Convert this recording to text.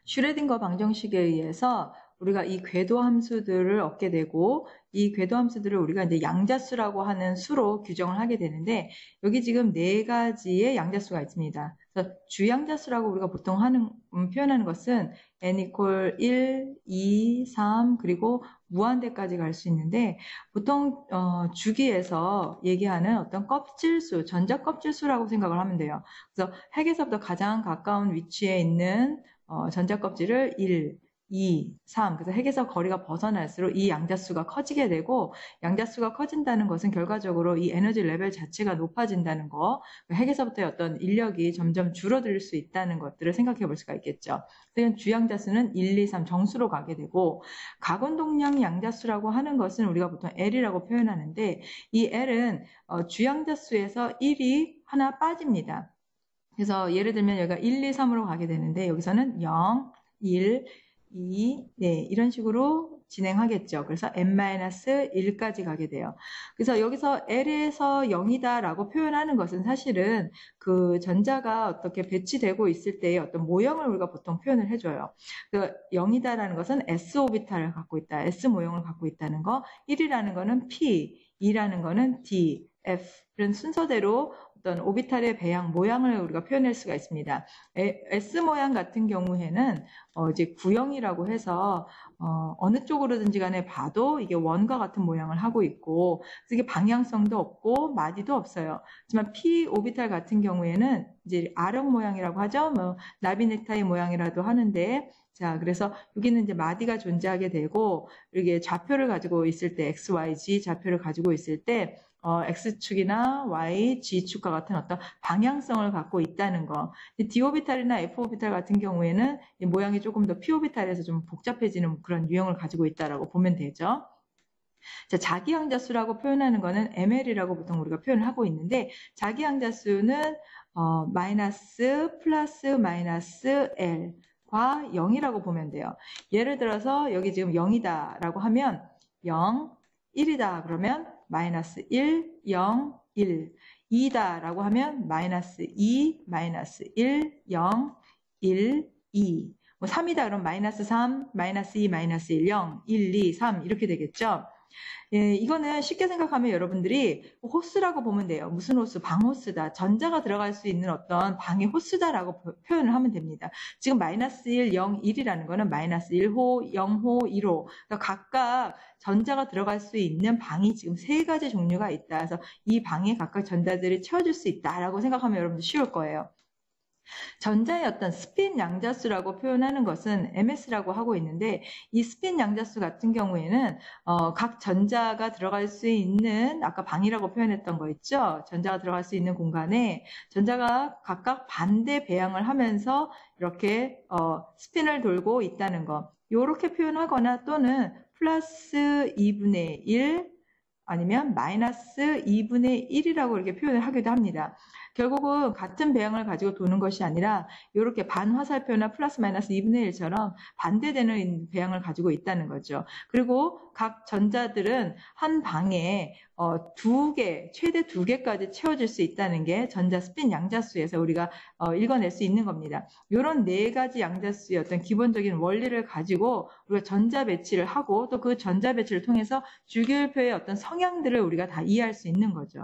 슈레딩거 방정식에 의해서 우리가 이 궤도 함수들을 얻게 되고 이 궤도 함수들을 우리가 이제 양자수라고 하는 수로 규정을 하게 되는데 여기 지금 네 가지의 양자수가 있습니다. 그래서 주양자수라고 우리가 보통 표현하는 것은 n equal 1, 2, 3 그리고 무한대까지 갈 수 있는데 보통 주기에서 얘기하는 어떤 껍질수, 전자 껍질수라고 생각을 하면 돼요. 그래서 핵에서부터 가장 가까운 위치에 있는 전자 껍질을 1, 2, 3. 그래서 핵에서 거리가 벗어날수록 이 양자수가 커지게 되고 양자수가 커진다는 것은 결과적으로 이 에너지 레벨 자체가 높아진다는 거, 핵에서부터의 어떤 인력이 점점 줄어들 수 있다는 것들을 생각해 볼 수가 있겠죠. 그러니까 주양자수는 1, 2, 3 정수로 가게 되고 가군동량 양자수라고 하는 것은 우리가 보통 L이라고 표현하는데 이 L은 주양자수에서 1이 하나 빠집니다. 그래서 예를 들면 여기가 1, 2, 3으로 가게 되는데 여기서는 0, 1, 2, 네, 이런 식으로 진행하겠죠. 그래서 n-1까지 가게 돼요. 그래서 여기서 L에서 0이다 라고 표현하는 것은 사실은 그 전자가 어떻게 배치되고 있을 때의 어떤 모형을 우리가 보통 표현을 해줘요. 그 0이다 라는 것은 S 오비탈을 갖고 있다. S 모형을 갖고 있다는 거. 1이라는 거는 P, 2라는 거는 D, F. 이런 순서대로 어떤 오비탈의 배양 모양을 우리가 표현할 수가 있습니다. S 모양 같은 경우에는 이제 구형이라고 해서 어느 쪽으로든지 간에 봐도 이게 원과 같은 모양을 하고 있고 그래서 이게 방향성도 없고 마디도 없어요. 하지만 P 오비탈 같은 경우에는 이제 R형 모양이라고 하죠. 뭐 나비 넥타이 모양이라도 하는데 자, 그래서 여기는 이제 마디가 존재하게 되고 이게 좌표를 가지고 있을 때 X, Y, Z 좌표를 가지고 있을 때 X축이나 Y, G축과 같은 어떤 방향성을 갖고 있다는 거. D오비탈이나 F오비탈 같은 경우에는 이 모양이 조금 더 P오비탈에서 좀 복잡해지는 그런 유형을 가지고 있다라고 보면 되죠. 자, 자기양자수라고 표현하는 거는 ML이라고 보통 우리가 표현을 하고 있는데 자기양자수는 마이너스, 플러스, 마이너스 L 과 0이라고 보면 돼요. 예를 들어서 여기 지금 0이다 라고 하면 0, 1이다 그러면 마이너스 1, 0, 1, 2다 라고 하면 마이너스 2, 마이너스 1, 0, 1, 2. 뭐 3이다 그러면 마이너스 3, 마이너스 2, 마이너스 1, 0, 1, 2, 3 이렇게 되겠죠. 예, 이거는 쉽게 생각하면 여러분들이 호스라고 보면 돼요. 무슨 호스? 방호스다. 전자가 들어갈 수 있는 어떤 방의 호스다라고 표현을 하면 됩니다. 지금 마이너스 1, 0, 1이라는 거는 마이너스 1호, 0호, 1호. 그러니까 각각 전자가 들어갈 수 있는 방이 지금 세 가지 종류가 있다. 그래서 이 방에 각각 전자들이 채워줄 수 있다라고 생각하면 여러분들 쉬울 거예요. 전자의 어떤 스핀 양자수라고 표현하는 것은 MS라고 하고 있는데 이 스핀 양자수 같은 경우에는 각 전자가 들어갈 수 있는 아까 방이라고 표현했던 거 있죠. 전자가 들어갈 수 있는 공간에 전자가 각각 반대 배양을 하면서 이렇게 스핀을 돌고 있다는 거. 이렇게 표현하거나 또는 플러스 2분의 1 아니면 마이너스 2분의 1이라고 이렇게 표현을 하기도 합니다. 결국은 같은 배양을 가지고 도는 것이 아니라 이렇게 반화살표나 플러스 마이너스 2분의 1처럼 반대되는 배양을 가지고 있다는 거죠. 그리고 각 전자들은 한 방에 최대 두 개까지 채워질 수 있다는 게 전자 스핀 양자수에서 우리가 읽어낼 수 있는 겁니다. 이런 네 가지 양자수의 어떤 기본적인 원리를 가지고 우리가 전자 배치를 하고 또 그 전자 배치를 통해서 주기율표의 어떤 성향들을 우리가 다 이해할 수 있는 거죠.